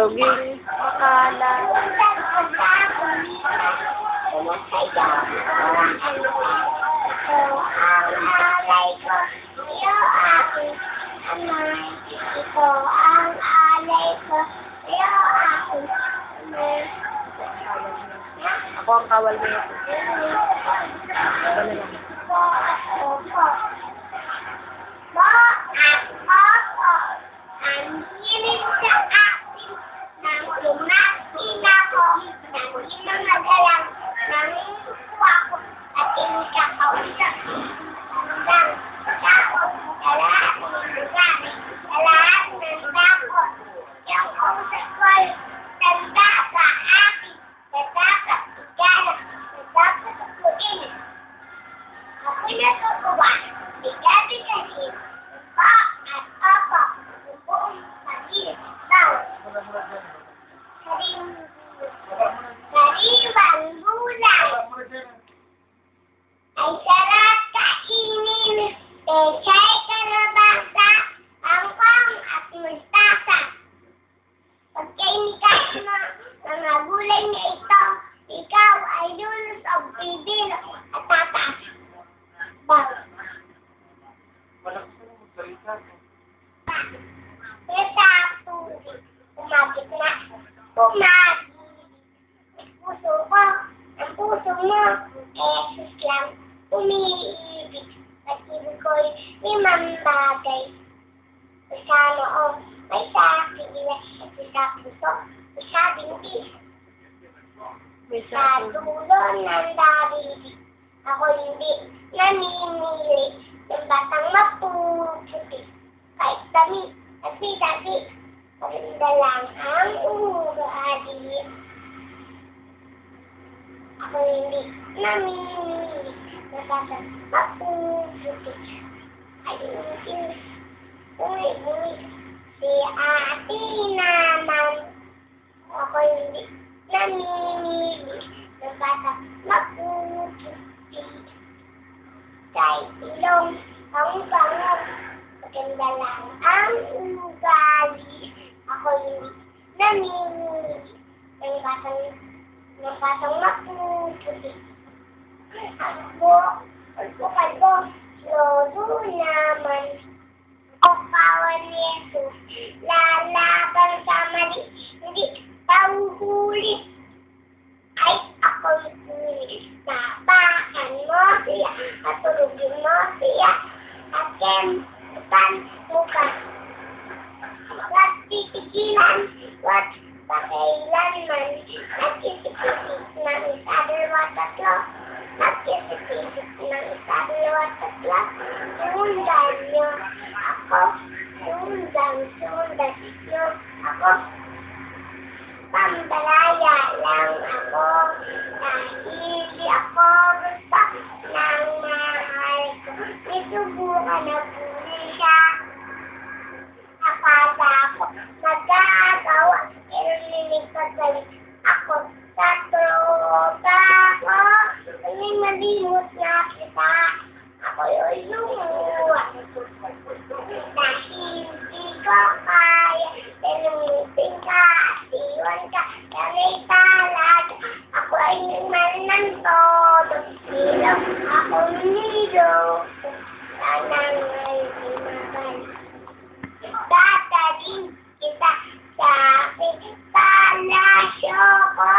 Loging akala. Ako ang kawal mo ito. Ano lang. Ay sarap kainin, pechay, kalabasa, angkong at mustasa. Pagkain mo mga gulay na ito, ikaw ay lunos o bibilo at tataas. Umagit na, umagit. Puso ko, ang puso mo, Jesus lang, umiibig. At ibig ko'y limang bagay. Isa noo, may sa kila, at isa puso, isa binti. Sa dulo ng darili, ako hindi namimili ng batang mapuputi. Kahit dami at bidati, maganda lang ang ugali. Ako hindi namimili ng batang mapuputi. Ayun, uwi, si ate naman. Ako hindi namimili ng batang mapuputi. Kahit ilong ang bangon, maganda lang ang ugali. Ako hindi namimili ng batang mapuputi. Kalbo, lolo naman. O kawan ni Jesus, lalaban sa mali, hindi pauhuli. Ay, ako'y pulis, tapakan mo siya, at tulugin mo siya, at kemutan mo ka. At titigilan, at pakailanman, at isip-isip ng isa, dalawa, tatlo, at isip-isip ng isa, dalawa, tatlo, sundan niyo ako, sundan niyo ako. Pambalaya lang ako, dahil di ako gusto ng mahal ko. Isubukan na puli siya. Akala ko magagawa, pero nilipad balik ako sa tropa ko. Hindi malimot na kita, ako'y lumuwa. Dahil di ko kaya, telumitin ka. Iwan ka, sanay talaga. Ako ay naman ng todo. Ilaw ako nilo. Sana ngay imaban. Dadaling kita sa aking palasyo ko.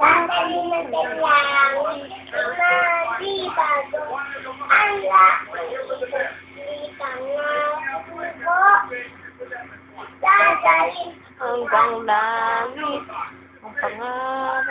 Dadaling ng dalangin. Magibago. Ang laki ito. Di ka nga po. Hanggang langit ang pangalan.